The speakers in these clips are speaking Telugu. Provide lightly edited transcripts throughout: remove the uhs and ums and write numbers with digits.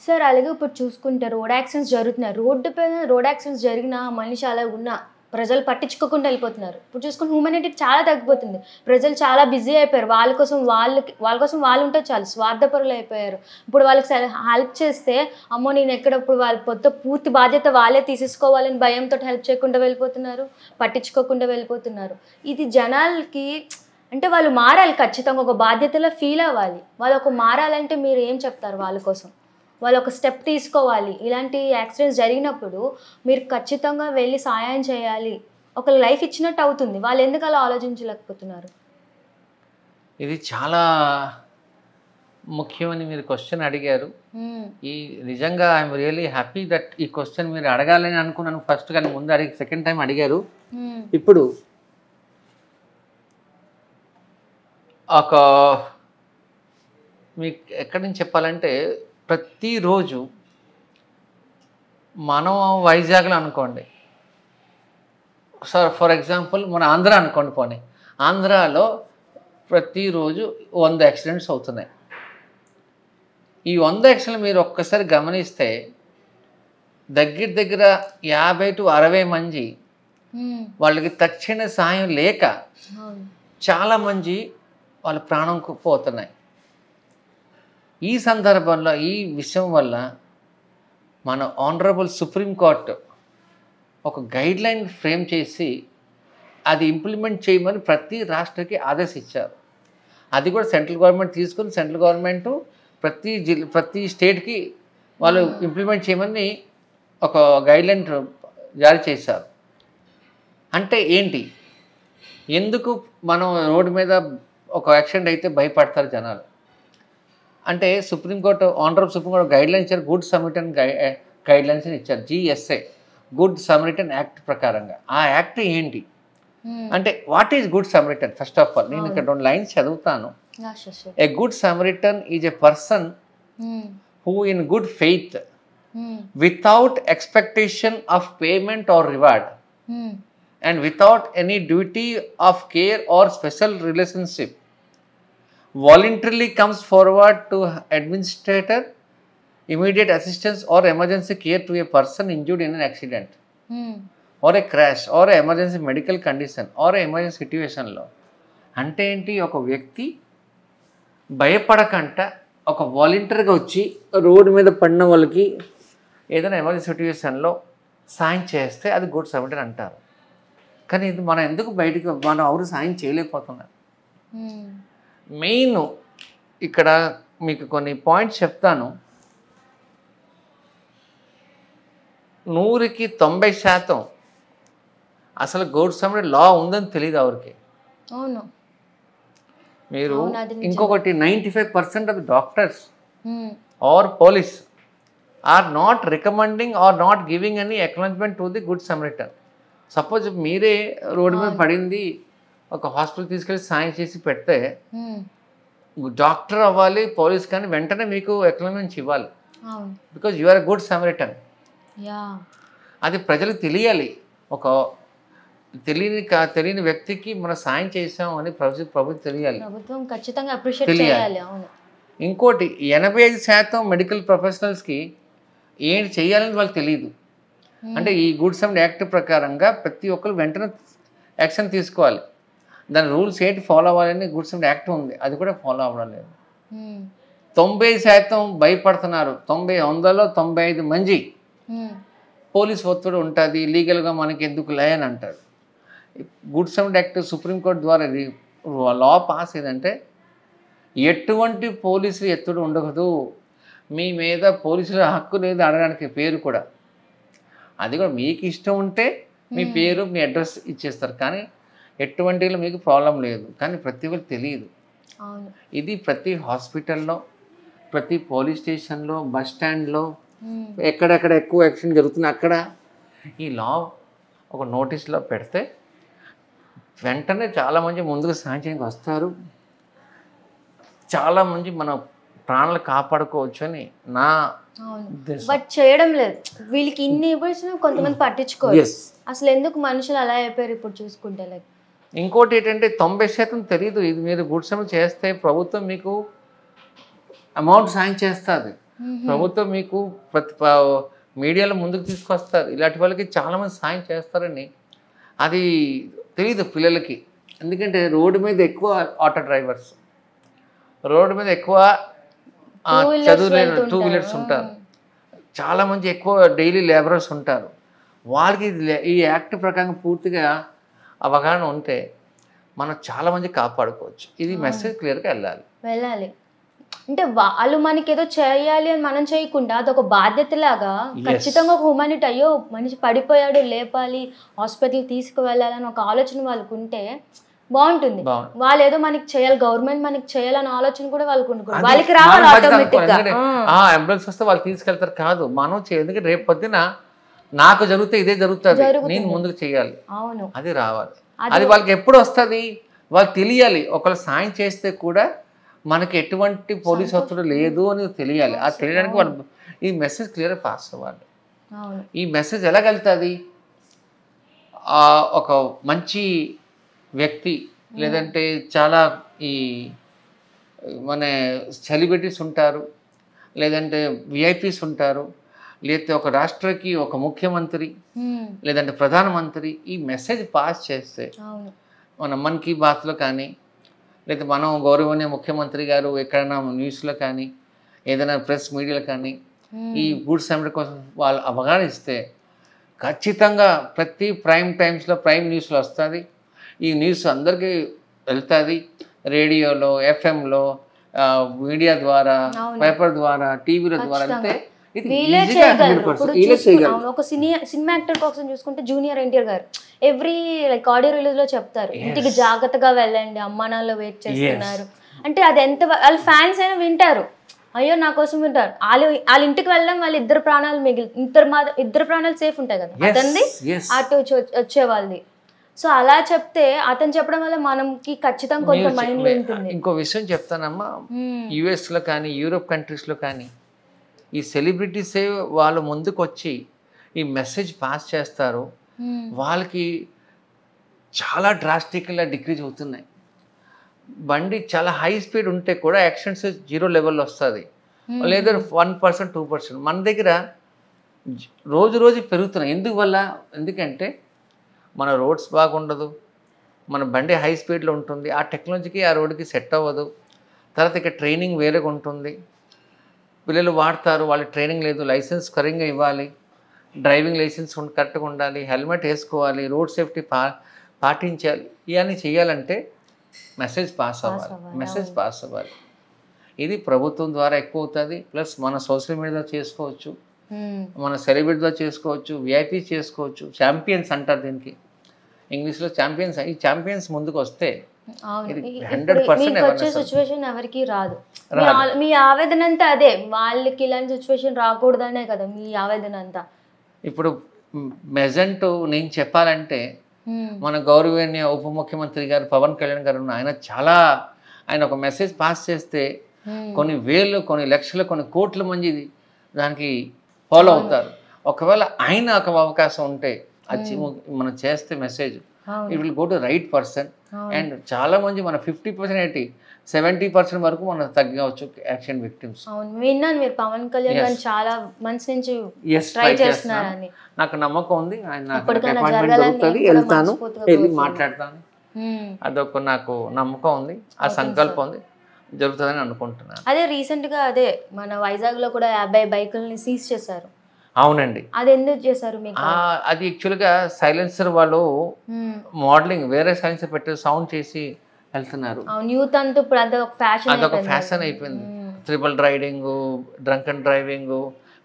సార్ అలాగే ఇప్పుడు చూసుకుంటే రోడ్ యాక్సిడెంట్స్ జరుగుతున్నాయి. రోడ్డు పైన రోడ్ యాక్సిడెంట్స్ జరిగినా మనిషి అలా ఉన్నా ప్రజలు పట్టించుకోకుండా వెళ్ళిపోతున్నారు. ఇప్పుడు చూసుకుంటే హ్యూమానిటీ చాలా తగ్గిపోతుంది. ప్రజలు చాలా బిజీ అయిపోయారు. వాళ్ళ కోసం వాళ్ళు ఉంటే చాలు, స్వార్థపరులు అయిపోయారు. ఇప్పుడు వాళ్ళకి హెల్ప్ చేస్తే అమ్మో నేను ఎక్కడప్పుడు వాళ్ళ పూర్తి బాధ్యత వాళ్ళే తీసేసుకోవాలని భయంతో హెల్ప్ చేయకుండా వెళ్ళిపోతున్నారు, పట్టించుకోకుండా వెళ్ళిపోతున్నారు. ఇది జనాలకి అంటే వాళ్ళు మారాలి, ఖచ్చితంగా ఒక బాధ్యతలో ఫీల్ అవ్వాలి. వాళ్ళు ఒక మారాలంటే మీరు ఏం చెప్తారు వాళ్ళ కోసం? వాళ్ళు ఒక స్టెప్ తీసుకోవాలి. ఇలాంటి యాక్సిడెంట్స్ జరిగినప్పుడు మీరు ఖచ్చితంగా వెళ్ళి సహాయం చేయాలి. ఒక లైఫ్ ఇచ్చినట్టు అవుతుంది. వాళ్ళు ఎందుకు అలా ఆలోచించలేకపోతున్నారు? ఇది చాలా ముఖ్యమని మీరు క్వశ్చన్ అడిగారు. ఈ నిజంగా ఐఎమ్ రియలీ హ్యాపీ దట్ ఈ క్వశ్చన్ మీరు అడగాలని అనుకున్నాను ఫస్ట్, కానీ ముందు అడిగి సెకండ్ టైం అడిగారు. ఇప్పుడు మీకు ఎక్కడి నుంచి చెప్పాలంటే, ప్రతిరోజు మనం వైజాగ్లో అనుకోండి సార్, ఫర్ ఎగ్జాంపుల్ మన ఆంధ్ర అనుకోండి, పోనీ ఆంధ్రాలో ప్రతిరోజు 100 యాక్సిడెంట్స్ అవుతున్నాయి. ఈ 100 యాక్సిడెంట్లు మీరు ఒక్కసారి గమనిస్తే దగ్గర 50 to 60 మంది వాళ్ళకి తక్షణ సాయం లేక చాలామంది వాళ్ళ ప్రాణం పోతున్నాయి. ఈ సందర్భంలో ఈ విషయం వల్ల మన ఆనరబుల్ సుప్రీంకోర్టు ఒక గైడ్లైన్ ఫ్రేమ్ చేసి అది ఇంప్లిమెంట్ చేయమని ప్రతి రాష్ట్రకి ఆదేశించారు. అది కూడా సెంట్రల్ గవర్నమెంట్ తీసుకుని సెంట్రల్ గవర్నమెంటు ప్రతి స్టేట్కి వాళ్ళు ఇంప్లిమెంట్ చేయమని ఒక గైడ్లైన్ జారీ చేశారు. అంటే ఏంటి, ఎందుకు మనం రోడ్డు మీద ఒక యాక్సిడెంట్ అయితే భయపడతారు జనాలు అంటే, సుప్రీంకోర్టు ఆనరబుల్ సుప్రీంకోర్టు గైడ్లైన్స్ ఇచ్చారు. గుడ్ సమరిటన్ గైడ్లైన్స్ ఇచ్చారు, GSA, గుడ్ సమరిటన్ యాక్ట్ ప్రకారంగా. ఆ యాక్ట్ ఏంటి అంటే, what is good Samaritan? First of all నేను ఇక్కడ 2 లైన్స్ చదువుతాను. A good Samaritan is a person who in good faith without expectation of payment are reward and without any duty of care or special relationship voluntarily comes forward to administer immediate assistance or emergency care to a person injured in an accident or a crash or a emergency medical condition or a emergency situation లో అంటే ఏంటి, ఒక వ్యక్తి భయపడకంట ఒక వాలంటీర్గా వచ్చి రోడ్డు మీద పడిన వాళ్ళకి ఏదైనా ఎమర్జెన్సీ సిట్యుయేషన్లో సాయం చేస్తే అది గుడ్ సమరిటన్ అంటారు. కానీ ఇది మనం ఎందుకు మనం ఎవరు సాయం చేయలేకపోతున్నారు? మెయిన్ ఇక్కడ మీకు కొన్ని పాయింట్స్ చెప్తాను. 100కి 90% అసలు గుడ్ సమరిటన్ లా ఉందని తెలియదు ఎవరికి. మీరు ఇంకొకటి 95% of doctors or police are not recommending or not giving any acknowledgement to the good Samaritan. Suppose మీరే రోడ్డు మీద పడింది, ఒక హాస్పిటల్ తీసుకెళ్ళి సాయం చేసి పెడితే డాక్టర్ అవ్వాలి, పోలీస్ కానీ వెంటనే మీకు అక్నాలెడ్జ్మెంట్ ఇవ్వాలి, because you are a good Samaritan. అది ప్రజలకు తెలియాలి. ఒక తెలియని వ్యక్తికి మనం సాయం చేసాం అని ప్రభుత్వం తెలియాలి. ఇంకోటి 85% మెడికల్ ప్రొఫెషనల్స్కి ఏంటి చేయాలని వాళ్ళకి తెలియదు. అంటే ఈ గుడ్ సమరిటన్ యాక్ట్ ప్రకారంగా ప్రతి ఒక్కరు వెంటనే యాక్షన్ తీసుకోవాలి. దాని రూల్స్ ఏంటి ఫాలో అవ్వాలని గుడ్ సమరిటన్ యాక్ట్ ఉంది, అది కూడా ఫాలో అవ్వడం లేదు. 90% భయపడుతున్నారు. 100లో 95 మంది పోలీస్ ఒత్తిడి ఉంటుంది, లీగల్గా మనకి ఎందుకు లేని అంటారు. గుడ్ సమరిటన్ యాక్ట్ సుప్రీంకోర్టు ద్వారా లా పాస్ ఏదంటే, ఎటువంటి పోలీసులు ఎత్తుడు ఉండకూడదు, మీ మీద పోలీసుల హక్కు లేదు అడగడానికి పేరు కూడా. అది కూడా మీకు ఇష్టం ఉంటే మీ పేరు మీ అడ్రస్ ఇచ్చేస్తారు, కానీ ఎటువంటిలో మీకు ప్రాబ్లం లేదు. కానీ ప్రతి ఒక్కరికి తెలియదు. ఇది ప్రతి హాస్పిటల్లో, ప్రతి పోలీస్ స్టేషన్లో, బస్ స్టాండ్లో, ఎక్కడెక్కడ ఎక్కువ యాక్సిడెంట్ జరుగుతుంది అక్కడ ఈ లా ఒక నోటీస్లో పెడితే వెంటనే చాలామంది ముందుకు సాయం చేయడానికి వస్తారు. చాలామంది మన ప్రాణాలు కాపాడుకోవచ్చు అని నా బట్ చేయడం లేదు. వీళ్ళకి ఇన్ని ఇవ్వాల్సిన కొంతమంది పట్టించుకోరు. అసలు ఎందుకు మనుషులు అలా అయిపోయారు ఇప్పుడు చూసుకుంటే. లైక్ ఇంకోటి ఏంటంటే 90% తెలియదు. ఇది మీరు గుడ్ సమరిటన్ చేస్తే ప్రభుత్వం మీకు అమౌంట్ సాయం చేస్తుంది, ప్రభుత్వం మీకు మీడియాలో ముందుకు తీసుకొస్తారు, ఇలాంటి వాళ్ళకి చాలామంది సాయం చేస్తారని అది తెలియదు పిల్లలకి. ఎందుకంటే రోడ్డు మీద ఎక్కువ ఆటో డ్రైవర్స్, రోడ్డు మీద ఎక్కువ చదువులేని 2 వీలర్స్ ఉంటారు, చాలామంది ఎక్కువ డైలీ లేబరర్స్ ఉంటారు. వాళ్ళకి ఈ యాక్ట్ ప్రకారం పూర్తిగా అవగాహన ఉంటే మనం చాలామంది కాపాడుకోవచ్చు. ఇది మెసేజ్ క్లియర్గా వెళ్ళాలి. అంటే వాళ్ళు మనకి ఏదో చేయాలి అని మనం చేయకుండా అదొక బాధ్యతలాగా ఖచ్చితంగా ఒక హ్యూమానిటీ, అయ్యో మనిషి పడిపోయాడు లేపాలి, హాస్పిటల్ తీసుకువెళ్ళాలని ఒక ఆలోచన వాళ్ళకు ఉంటే బాగుంటుంది. వాళ్ళు ఏదో మనకి చేయాలి, గవర్నమెంట్ మనకి చేయాలని ఆలోచన కూడా వాళ్ళకు ఉంటుంది, వాళ్ళకి రావాలి ఆటోమేటిక్ గా. అంబులెన్స్ వస్తే వాళ్ళు తీసుకెళ్తారు కాదు, మనం ఎందుకంటే రేపు పొద్దున నాకు జరిగితే ఇదే జరుగుతుంది, నేను ముందుకు చేయాలి, అవును అది రావాలి. అది వాళ్ళకి ఎప్పుడు వస్తుంది, వాళ్ళు తెలియాలి. ఒకళ్ళు సాయం చేస్తే కూడా మనకి ఎటువంటి పోలీస్ ఒత్తిడి లేదు అని తెలియాలి. అది తెలియడానికి వాళ్ళు ఈ మెసేజ్ క్లియర్ పాస్ అవ్వాలి. ఈ మెసేజ్ ఎలాగెళ్తుంది, ఒక మంచి వ్యక్తి లేదంటే చాలా ఈ మన సెలబ్రిటీస్ ఉంటారు, లేదంటే విఐపీస్ ఉంటారు, లేకపోతే ఒక రాష్ట్రకి ఒక ముఖ్యమంత్రి లేదంటే ప్రధానమంత్రి ఈ మెసేజ్ పాస్ చేస్తే మన మన్ కీ బాత్లో కానీ, లేదా మనం గౌరవనీయ ముఖ్యమంత్రి గారు ఎక్కడైనా న్యూస్లో కానీ ఏదైనా ప్రెస్ మీడియాలో కానీ ఈ గుడ్ సమిట్ కోసం వాళ్ళు అవగాహన ఇస్తే ఖచ్చితంగా ప్రతి ప్రైమ్ టైమ్స్లో ప్రైమ్ న్యూస్లో వస్తుంది. ఈ న్యూస్ అందరికీ వెళ్తుంది, రేడియోలో, ఎఫ్ఎంలో, మీడియా ద్వారా, పేపర్ ద్వారా, టీవీల ద్వారా వెళ్తే ఒక సినిమా యాక్టర్ కోసం చూసుకుంటే జూనియర్ ఎన్టీఆర్ గారు ఎవ్రీ లైక్ ఆడియో రిలీజ్ లో చెప్తారు, ఇంటికి జాగ్రత్తగా వెళ్ళండి, అమ్మా నాన్నలు వెయిట్ చేస్తున్నారు అంటే అది ఎంత వాళ్ళ ఫ్యాన్స్ అయినా వింటారు, అయ్యో నా కోసం వింటారు. వాళ్ళ ఇంటికి వెళ్ళడం వాళ్ళ ఇద్దరు ప్రాణాలు ఇద్దరు ప్రాణాలు సేఫ్ ఉంటాయి కదా అతనిది అటు వచ్చే వాళ్ళది. సో అలా చెప్తే అతను చెప్పడం వల్ల మనకి ఖచ్చితంగా కొంత మైండ్ ఉంటుంది. ఇంకో విషయం చెప్తానమ్మా, యుఎస్లో కానీ యూరోప్ కంట్రీస్లో కానీ ఈ సెలబ్రిటీసే వాళ్ళు ముందుకు వచ్చి ఈ మెసేజ్ పాస్ చేస్తారు, వాళ్ళకి చాలా డ్రాస్టిక్గా డిక్రీజ్ అవుతున్నాయి. బండి చాలా హై స్పీడ్ ఉంటే కూడా యాక్సిడెంట్స్ 0 లెవెల్లో వస్తుంది, లేదా 1%, 2%. మన దగ్గర రోజు రోజు పెరుగుతున్నాయి. ఎందుకంటే మన రోడ్స్ బాగుండదు, మన బండి హై స్పీడ్లో ఉంటుంది, ఆ టెక్నాలజీకి ఆ రోడ్డుకి సెట్ అవ్వదు. తర్వాత ఇక ట్రైనింగ్ వేరేగా ఉంటుంది, పిల్లలు వాడతారు, వాళ్ళకి ట్రైనింగ్ లేదు, లైసెన్స్ కరెక్ట్గా ఇవ్వాలి, డ్రైవింగ్ లైసెన్స్ కరెక్ట్గా ఉండాలి, హెల్మెట్ వేసుకోవాలి, road safety పాటించాలి. ఇవన్నీ చేయాలంటే మెసేజ్ పాస్ అవ్వాలి. ఇది ప్రభుత్వం ద్వారా ఎక్కువ అవుతుంది, ప్లస్ మన సోషల్ మీడియాలో చేసుకోవచ్చు, మన సెలబ్రిటీలో చేసుకోవచ్చు, విఐపీ చేసుకోవచ్చు. ఛాంపియన్స్ అంటారు దీనికి ఇంగ్లీష్లో, ఛాంపియన్స్. ఈ ఛాంపియన్స్ ముందుకు వస్తే 100% సిచ్యువేషన్ ఎవరికి రాదు. మీ ఆవేదన అంతా అదే, వాళ్ళకి ఇలాంటి సిచ్యువేషన్ రాకూడదనే కదా మీ ఆవేదన అంతా. ఇప్పుడు మెజెంట్ నేను చెప్పాలంటే మన గౌరవనీయ ఉప ముఖ్యమంత్రి గారు పవన్ కళ్యాణ్ గారు, ఆయన ఒక మెసేజ్ పాస్ చేస్తే కొన్ని వేలు, కొన్ని లక్షలు, కొన్ని కోట్ల మంది దానికి ఫాలో అవుతారు. ఒకవేళ ఆయన ఒక అవకాశం ఉంటే అది మనం చేస్తే message it will go to right person. And చాలా మంది మన 50%, 70% వరకు మనం తగ్గవచ్చు యాక్సిడెంట్ విక్టిమ్స్. విన్నాను మీరు పవన్ కళ్యాణ్ చాలా మంత్స్ నుంచి ట్రై చేస్తున్నారని. నాకు నమ్మకం ఉంది, ఆయన అపాయింట్మెంట్ దొరుకుతుంది, వెళ్తాను, వెళ్ళి మాట్లాడతాను, అదొక నాకు నమ్మకం ఉంది, ఆ సంకల్పం ఉంది, జరుగుతుందని అనుకుంటున్నాను. అదే రీసెంట్ గా అదే మన వైజాగ్ లో కూడా 50 బైకుల్ని సీజ్ చేశారు. అవునండి, అది ఎందుకు చేశారు మీకు? అది యాక్చువల్గా సైలెన్సర్ వాళ్ళు మోడలింగ్ వేరే సైలెన్సర్ పెట్టి సౌండ్ చేసి వెళ్తున్నారు. యూత్ అంతా ఇప్పుడు అదొక ఫ్యాషన్ అయిపోయింది. Triple riding, drunk and driving,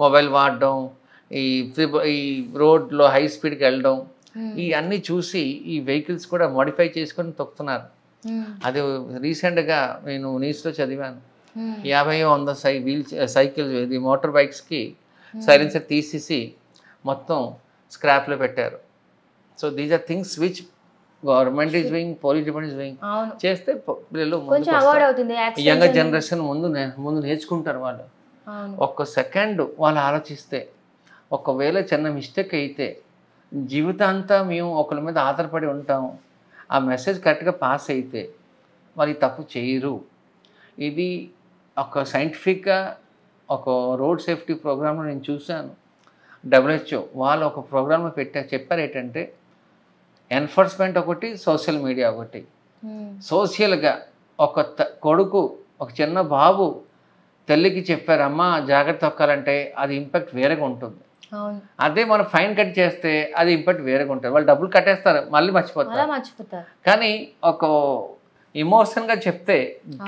mobile వాడడం, ఈ రోడ్లో హై స్పీడ్కి వెళ్ళడం, ఈ అన్నీ చూసి ఈ వెహికల్స్ కూడా మోడిఫై చేసుకొని తొక్కుతున్నారు. అది రీసెంట్గా నేను న్యూస్లో చదివాను. 50-100 సైకిల్ ఇది మోటార్ బైక్స్కి సైలెన్సర్ తీసేసి మొత్తం స్క్రాప్లో పెట్టారు. So these are things which government is doing, police department is doing. చేస్తే పిల్లలు యంగర్ జనరేషన్ ముందు నేర్చుకుంటారు. వాళ్ళు ఒక్క సెకండ్ వాళ్ళు ఆలోచిస్తే, ఒకవేళ చిన్న మిస్టేక్ అయితే జీవితాంతా మేము ఒకరి మీద ఆధారపడి ఉంటాము, ఆ మెసేజ్ కరెక్ట్గా పాస్ అయితే వాళ్ళు తప్పు చేయరు. ఇది ఒక సైంటిఫిక్గా ఒక రోడ్ సేఫ్టీ ప్రోగ్రాంలో నేను చూశాను. WHO వాళ్ళు ఒక ప్రోగ్రాంలో చెప్పారు ఏంటంటే ఎన్ఫోర్స్మెంట్ ఒకటి, సోషల్ మీడియా ఒకటి. సోషల్గా ఒక కొడుకు, ఒక చిన్న బాబు తల్లికి చెప్పారు అమ్మా జాగ్రత్త తొక్కాలంటే అది ఇంపాక్ట్ వేరేగా ఉంటుంది. అదే మనం ఫైన్ కట్ చేస్తే అది ఇంపాక్ట్ వేరేగా ఉంటుంది. వాళ్ళు డబ్బులు కట్టేస్తారు, మళ్ళీ మర్చిపోతారు. కానీ ఒక ఎమోషన్ గా చెప్తే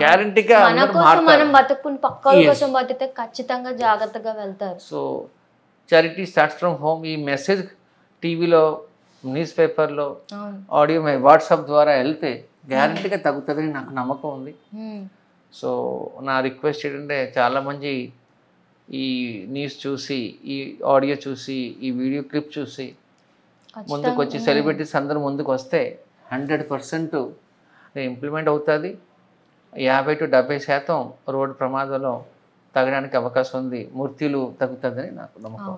గ్యారంటీగా మనం బతుకుని పక్కల కోసం బతికితే ఖచ్చితంగా జాగ్రత్తగా వెళ్తారు. So charity starts from home. ఈ మెసేజ్ టీవీలో, న్యూస్ పేపర్లో, ఆడియో వాట్సాప్ ద్వారా వెళ్తే గ్యారంటీగా తగ్గుతుందని నాకు నమ్మకం ఉంది. సో నా రిక్వెస్ట్ ఏంటంటే చాలామంది ఈ న్యూస్ చూసి, ఈ ఆడియో చూసి, ఈ వీడియో క్లిప్ చూసి ముందుకు వచ్చి సెలబ్రిటీస్ అందరూ ముందుకు వస్తే 100% ఇంప్లిమెంట్ అవుతుంది. 50 to 70% రోడ్డు ప్రమాదంలో తగ్గడానికి అవకాశం ఉంది, మృత్యులు తగ్గుతుందని నాకు నమ్మకం.